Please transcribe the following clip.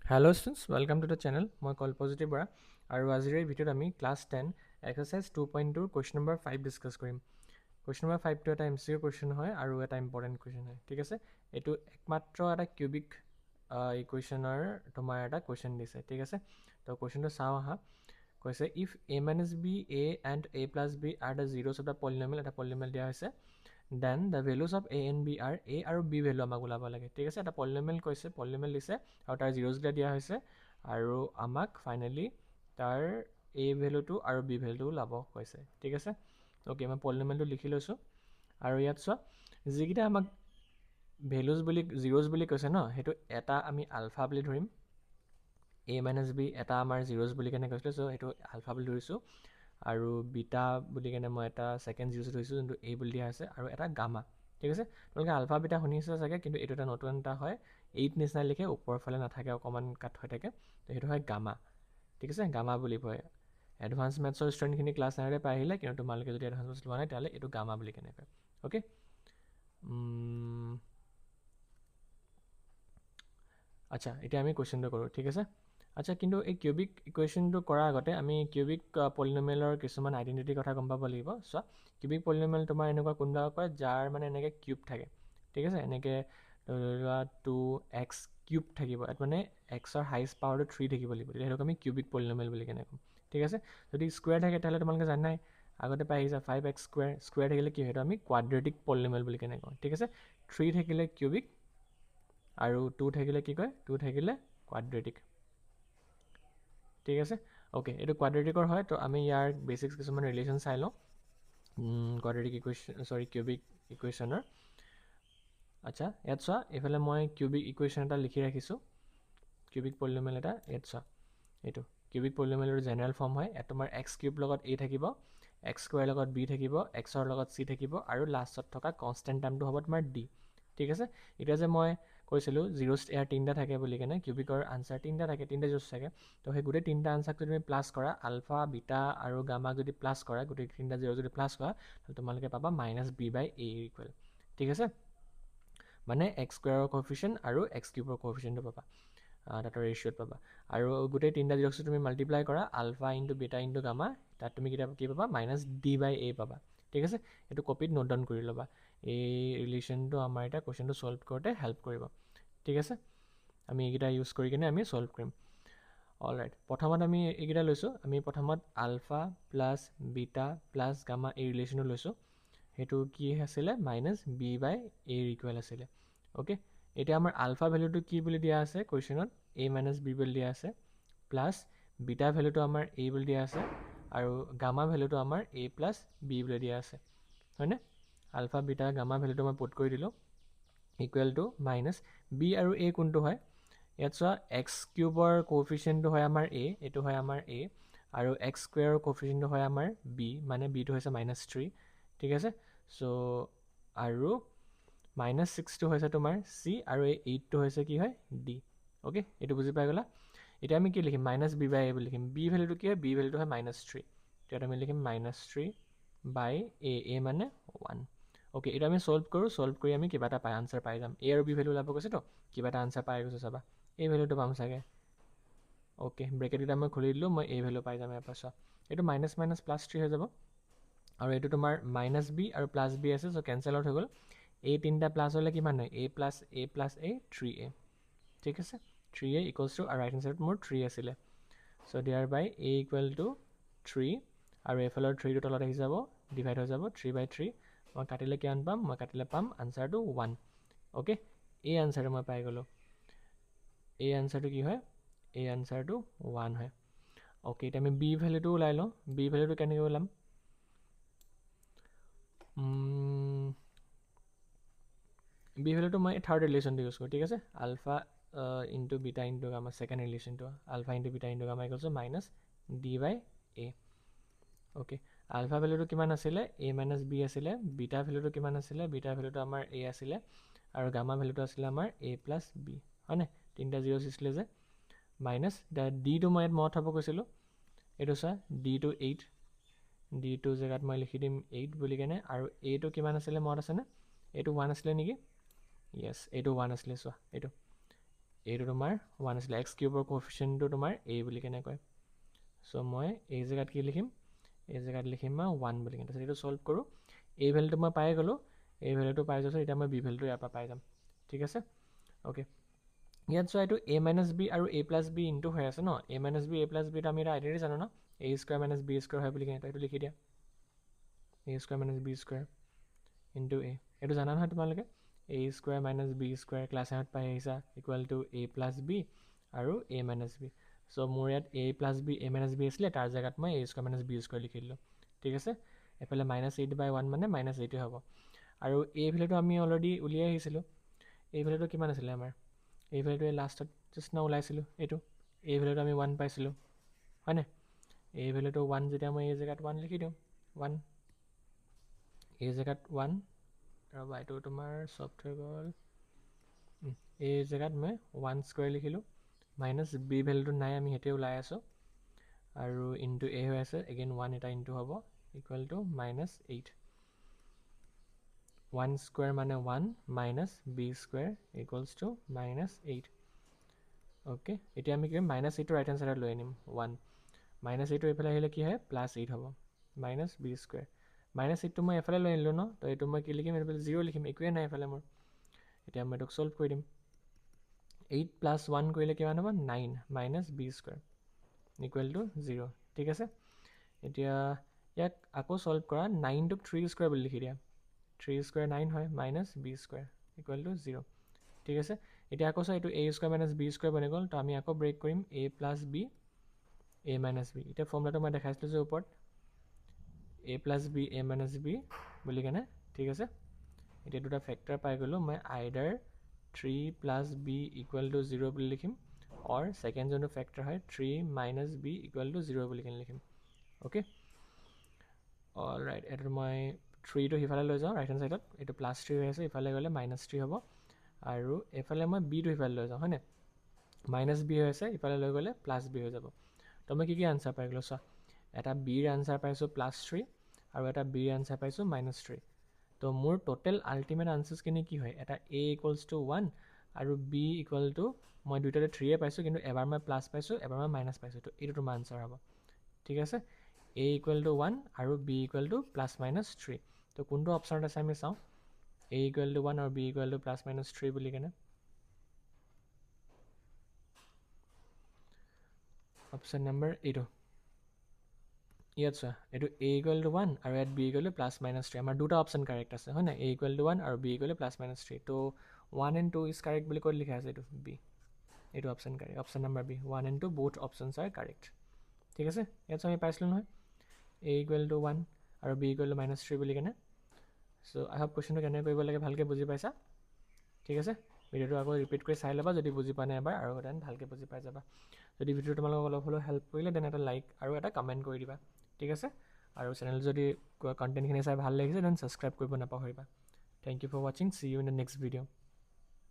Hello students, welcome to the channel. মই কল্পজ্যোতি বৰা আৰু আজিৰ এই ভিডিঅ'ত আমি class 10 exercise 2.2 question number 5 discuss কৰিম। কুৱেশ্যন নম্বৰ 5টো এটা MCQ কুৱেশ্যন হয় আৰু এটা ইম্পৰ্টেণ্ট কুৱেশ্যন হয়। ঠিক আছে, এইটো একমাত্ৰ এটা কিউবিক ইকুৱেশ্যনৰ তোমাৰ এটা কুৱেশ্যন দিছে। ঠিক আছে, তো কুৱেশ্যনটো চাওঁ আহা। কৈছে if a minus b a and a plus b are the zeros of the polynomial, এটা polynomial দিয়া হৈছে, then the values of a and b are a আৰু b ভেলু আমাক ওলাব লাগে। ঠিক আছে, এটা পলিনমিয়েল কৈছে, পলিনমিয়েল দিছে আৰু তাৰ জিৰ'জকেইটা দিয়া হৈছে আৰু আমাক ফাইনেলি তাৰ a ভেলুটো আৰু b ভেলুটো ওলাব কৈছে। ঠিক আছে, অ'কে, মই পলিনমিয়েলটো লিখি লৈছোঁ আৰু ইয়াত চোৱা যিকেইটা আমাক ভেলুজ বুলি জিৰ'জ বুলি কৈছে ন, সেইটো এটা আমি আলফা বুলি ধৰিম, a মাইনাছ b এটা আমাৰ জিৰ'জ বুলি কেনে কৈছিলে, চ' সেইটো আলফা বুলি ধৰিছোঁ আৰু বিটা বুলি কেনে মই এটা ছেকেণ্ড জিৰ'জ ধৰিছোঁ যোনটো a বুলি দিয়া আছে আৰু এটা গামা। ঠিক আছে, তোমালোকে আলফা বিটা শুনিছে চাগে, কিন্তু এইটো এটা নতুন এটা হয়, 8 নিচিনা লিখে, ওপৰৰ ফালে নাথাকে, অকণমান কাট হৈ থাকে, তো সেইটো হয় গামা। ঠিক আছে, গামা বুলি কয়। এডভান্স মেথছৰ ষ্টুডেণ্টখিনি ক্লাছ 9 পাই আহিলে, কিন্তু তোমালোকে যদি এডভান্স মেথছ লোৱা নাই তেতিয়াহ'লে এইটো গামা বুলি কেনে কয়। অ'কে, আচ্ছা, এতিয়া আমি কুৱেশ্যনটো কৰোঁ। ঠিক আছে, আচ্ছা, কিন্তু এই কিউবিক ইকুৱেশ্যনটো কৰাৰ আগতে আমি কিউবিক পলিনমিয়েলৰ কিছুমান আইডেণ্টিটিৰ কথা গম পাব লাগিব। চোৱা, কিউবিক পলিনমিয়েল তোমাৰ এনেকুৱা কোনবা কয় যাৰ মানে এনেকৈ কিউব থাকে। ঠিক আছে, এনেকৈ ধৰি লোৱা 2x কিউব থাকিব, ইয়াত মানে এক্সৰ হাইষ্ট পাৱাৰটো 3 থাকিব লাগিব, তেতিয়া সেইটোক আমি কিউবিক পলিনমিয়েল বুলি কেনে ক'ম। ঠিক আছে, যদি স্কুৱেৰ থাকে তেতিয়াহ'লে তোমালোকে জানাই, আগতে পাই আহিছা 5x স্কুৱেৰ, স্কুৱেৰ থাকিলে কি হয়, সেইটো আমি কোৱাড্ৰেটিক পলিনমিয়েল বুলি কেনে কওঁ। ঠিক আছে, 3 থাকিলে কিউবিক আৰু 2 থাকিলে কি কয়, 2 থাকিলে কোৱাড্ৰেটিক। ঠিক আছে, অ'কে, এইটো কোৱাড্ৰেটিকৰ হয়, তো আমি ইয়াৰ বেচিক্স কিছুমান ৰিলেশ্যন চাই লওঁ কোৱাড্ৰেটিক ইকুৱেশ্যন, কিউবিক ইকুৱেশ্যনৰ। আচ্ছা, ইয়াত চোৱা, এইফালে মই কিউবিক ইকুৱেশ্যন এটা লিখি ৰাখিছোঁ, কিউবিক পলিনমিয়েল এটা। ইয়াত চোৱা, এইটো কিউবিক পলিনমিয়েলৰ জেনেৰেল ফৰ্ম হয়। ইয়াত তোমাৰ এক্স কিউব লগত a থাকিব, এক্স স্কুৱেৰ লগত b থাকিব, এক্সৰ লগত c থাকিব আৰু লাষ্টত থকা কনষ্টেণ্ট টাৰ্মটো হ'ব তোমাৰ d। ঠিক আছে, এতিয়া যে মই কৈছিলোঁ জিৰ'জ ইয়াৰ 3টা থাকে বুলি কেনে, কিউবিকৰ আনচাৰ 3টা থাকে, 3টা জিৰ'জ থাকে, তো সেই গোটেই 3টা আনচাৰটো তুমি প্লাছ কৰা, আলফা বিটা আৰু গামাক যদি প্লাছ কৰা, গোটেই 3টা জিৰ' যদি প্লাছ কৰা, তাহলে তোমালোকে পাবা -b/a ইকুৱেল। ঠিক আছে, মানে এক্স স্কুৱেৰৰ কফিচিয়েণ্ট আৰু এক্স কিউবৰ কফিচিয়েণ্টটো পাবা, তাতৰ ৰেচিঅ'ত পাবা। আৰু গোটেই 3টা জিৰ'ক্সটো তুমি মাল্টিপ্লাই কৰা, alpha into beta into gamma, তাত তুমি কেতিয়াবা কি পাবা, -d/a পাবা। ঠিক আছে, এইটো কপিত নোট ডাউন কৰি ল'বা, এই ৰিলেশ্যনটো আমাৰ এতিয়া কুৱেশ্যনটো ছল্ভ কৰোঁতে হেল্প কৰিব। ঠিক আছে, আমি এইকেইটা ইউজ কৰি কিনে আমি ছল্ভ কৰিম। অলৰাইট, প্ৰথমত আমি এইকেইটা লৈছোঁ, আমি প্ৰথমত alpha plus beta plus gamma এই ৰিলেশ্যনটো লৈছোঁ, সেইটো কি আছিলে, -b/a ইকুৱেল আছিলে। অ'কে, এতিয়া আমাৰ আলফা ভেলুটো কি বুলি দিয়া আছে কুৱেশ্যনত, a - b বুলি দিয়া আছে, প্লাছ বিটা ভেলুটো আমাৰ a বুলি দিয়া আছে আৰু গামা ভেলুটো আমাৰ a + b বুলি দিয়া আছে, হয়নে? আলফা বিটা গামা ভেলুটো মই পুট কৰি দিলোঁ, ইকুৱেল টু -b আৰু a কোনটো হয়, ইয়াত চোৱা এক্স কিউবৰ কোফিচিয়েণ্টটো হয় আমাৰ a, এইটো হয় আমাৰ a, আৰু এক্স স্কুৱেৰৰ কোফিচিয়েণ্টটো হয় আমাৰ b, মানে bটো হৈছে -3। ঠিক আছে, চ' আৰু -6টো হৈছে তোমাৰ c আৰু এই 8টো হৈছে কি হয়, d। অ'কে, এইটো বুজি পাই গ'লা। এতিয়া আমি কি লিখিম, -b/a বুলি লিখিম, b ভেলুটো কি হয়, b ভেলুটো হয় -3, তেতিয়া আমি লিখিম -3/a, মানে 1। অ'কে, এতিয়া আমি ছল্ভ কৰোঁ, ছল্ভ কৰি আমি কিবা এটা আনচাৰ পাই যাম, a আৰু b ভেলু ওলাব কৈছেতো, কিবা এটা আনচাৰ পাই গৈছোঁ, চাবা এই ভেলুটো পাম চাগে। অ'কে, ব্ৰেকেটকেইটা মই খুলি দিলোঁ, মই এই ভেলু পাই যাম ইয়াৰ পৰা। চোৱা, এইটো -3 হৈ যাব আৰু এইটো তোমাৰ -b আৰু +b আছে, চ' কেঞ্চেল আউট হৈ গ'ল। এই 3টা প্লাছ হ'লে কিমান হয়, a + a 3a। ঠিক আছে, 3a ইকুৱেলছ টু, আৰু ৰাইট হেণ্ড ছাইডত মোৰ 3 আছিলে, চ' দিয়াৰ বাই a ইকুৱেল টু 3, আৰু এইফালৰ 3টো তলত আহি যাব, ডিভাইড হৈ যাব 3/3। মই কাটিলে কিমান পাম, মই কাটিলে পাম আনচাৰটো 1। অ'কে, এই আনচাৰটো মই পাই গ'লোঁ, এই আনচাৰটো কি হয়, এই আনচাৰটো 1 হয়। অ'কে, এতিয়া আমি বি ভেলুটো ওলাই লওঁ, বি ভেলুটো কেনেকৈ ওলাম, বি ভেলুটো মই থাৰ্ড ৰিলেশ্যনটো ইউজ কৰোঁ। ঠিক আছে, alpha into beta into gamma, second ৰিলেশ্যনটো alpha into beta into gamma equals -d/a। Okay, alpha ভেলুটো কিমান আছিলে, a - b আছিলে, বিটা ভেলুটো কিমান আছিলে, বিটা ভেলুটো আমাৰ a আছিলে, আৰু গামা ভেলুটো আছিলে আমাৰ a + b, হয়নে? 3টা জিৰ' আছিলে যে, মাইনাছ ডিটো মই ইয়াত মনত থ'ব কৈছিলোঁ, এইটো চোৱা ডিটো 8, ডিটো জেগাত মই লিখি দিম 8 বুলি কেনে, আৰু এটো কিমান আছিলে মনত আছেনে, এইটো 1 আছিলে নেকি, য়েছ, এইটো 1 আছিলে, চোৱা এইটো এইটো তোমাৰ 1 আছিলে এক্স কিউবৰ কোএফিচিয়েণ্টটো তোমাৰ a বুলি কেনে কয় চ' মই এই জেগাত কি লিখিম এই জেগাত লিখিম মই 1 বুলি কেনে তাৰপিছত এইটো ছল্ভ কৰোঁ এই ভেলুটো মই পাই গ'লোঁ এই ভেলুটো পাই যোৱাৰ এতিয়া মই বি ভেলুটো ইয়াৰ পৰা পাই যাম ঠিক আছে অ'কে ইয়াত চোৱা এইটো a মাইনাছ বি আৰু a প্লাছ বি ইনটু হৈ আছে ন a minus B a plus বিটো আমি এটা আইডেণ্টি জানো ন a square minus B square হয় বুলি কেনে এইটো লিখি দিয়া a square minus B square into a এইটো জানা নহয় তোমালোকে a square minus B square class 9ত পাই আহিছা equal to a plus B আৰু a মাইনাছ বি চ' মোৰ ইয়াত a plus B a minus B আছিলে তাৰ জেগাত মই a square minus B square লিখি দিলোঁ ঠিক আছে এফালে -8/1 মানে -8 হ'ব আৰু এই ভেলুটো আমি অলৰেডি উলিয়াই আহিছিলোঁ এই ভেলুটো কিমান আছিলে আমাৰ এই ভেলুটোৱে লাষ্টত জাষ্ট ন ওলাইছিলোঁ এইটো এই ভেলুটো আমি 1 পাইছিলোঁ হয়নে এই ভেলুটো 1 যেতিয়া মই এই জেগাত 1 লিখি দিওঁ 1 এই জেগাত 1 আৰু এইটো তোমাৰ চফ্ট হৈ গ'ল এই জেগাত মই 1 স্কুৱাৰ লিখিলোঁ মাইনাছ বি ভেলুটো নাই আমি সেইটোৱে ওলাই আছোঁ আৰু ইনটু এ হৈ আছে এগেইন 1 এটা ইনটু হ'ব ইকুৱেল টু -8 1 স্কুৱাৰ মানে 1 minus B square equals to -8 okay এতিয়া আমি কি কৰিম -8টো ৰাইট হেণ্ড ছাইডত লৈ আনিম 1 -8টো এইফালে আহিলে কি হয় +8 হ'ব মাইনাছ বি স্কুৱাৰ -8টো মই এফালে লৈ আনিলোঁ ন তো এইটো মই কি লিখিম এইফালে 0 লিখিম একোৱেই নাই এফালে মোৰ এতিয়া মই এইটোক ছল্ভ কৰি দিম 8 + 1 কৰিলে কিমান হ'ব 9 minus B square equal to 0 ঠিক আছে এতিয়া ইয়াক আকৌ ছল্ভ কৰা 9টোক 3 স্কুৱাৰ বুলি লিখি দিয়া 3 স্কুৱাৰ 9 হয় minus B square equal to 0 ঠিক আছে এতিয়া আকৌ চোৱা এইটো a square minus B square বনি গ'ল তো আমি আকৌ ব্ৰেক কৰিম a plus B a minus B এতিয়া ফৰ্মুলাটো মই দেখাইছিলোঁ যে ওপৰত a plus B a minus B বুলি কেনে ঠিক আছে এতিয়া দুটা ফেক্টৰ পাই গ'লোঁ মই আইডাৰ 3 + b ইকুৱেল টু 0 বুলি লিখিম অৰ ছেকেণ্ড যোনটো ফেক্টৰ হয় 3 - b ইকুৱেল টু 0 বুলি কেনে লিখিম অ'কে অল ৰাইট এইটো মই 3টো সিফালে লৈ যাওঁ ৰাইট হেণ্ড ছাইডত এইটো +3 হৈ আছে ইফালে গ'লে -3 হ'ব আৰু এইফালে মই বিটো সিফালে লৈ যাওঁ হয়নে -b হৈ আছে ইফালে লৈ গ'লে +b হৈ যাব তো মই কি আনচাৰ পাই গ'লোঁ চোৱা এটা বিৰ আনচাৰ পাইছোঁ +3 আৰু এটা বিৰ আনচাৰ পাইছোঁ -3 তো মোৰ টোটেল আল্টিমেট আনচাৰ্ছখিনি কি হয় এটা a = 1 আৰু b = মই দুইটাতে 3 পাইছোঁ কিন্তু এবাৰ মই প্লাছ পাইছোঁ এবাৰ মই মাইনাছ পাইছোঁ তো এইটো তোমাৰ আনচাৰ হ'ব ঠিক আছে a = 1 আৰু b = +-3 তো কোনটো অপশ্যনত আছে আমি চাওঁ a = 1 আৰু b = +-3 বুলি কেনে অপশ্যন নম্বৰ এইটো ইয়াত চোৱা এইটো a = 1 আৰু ইয়াত b = +-3 আমাৰ দুটা অপশ্যন কাৰেক্ট আছে হয় নাই a = 1 আৰু b = +-3 তো 1 and 2 ইজ কাৰেক্ট বুলি ক'ত লিখা আছে এইটো b এইটো option correct option number b 1 and 2 both options R correct ঠিক আছে ইয়াত আমি পাইছিলোঁ নহয় a = 1 আৰু b = -3 বুলি কেনে চ' আই হোপ কুৱেশ্যনটো কেনেকৈ কৰিব লাগে ভালকৈ বুজি পাইছা ঠিক আছে ভিডিঅ'টো আকৌ ৰিপিট কৰি চাই ল'বা যদি বুজি পোৱা নাই এবাৰ আৰু দেন ভালকৈ বুজি পাই যাবা যদি ভিডিঅ'টো তোমালোকক অলপ হ'লেও হেল্প কৰিলে দেন এটা লাইক আৰু এটা কমেণ্ট কৰি দিবা ঠিক আছে আৰু চেনেল যদি কণ্টেণ্টখিনি চাই ভাল লাগিছে দেন ছাবস্ক্ৰাইব কৰিব নাপাহৰিবা থেংক ইউ ফৰ ৱাচিং see you in the next video'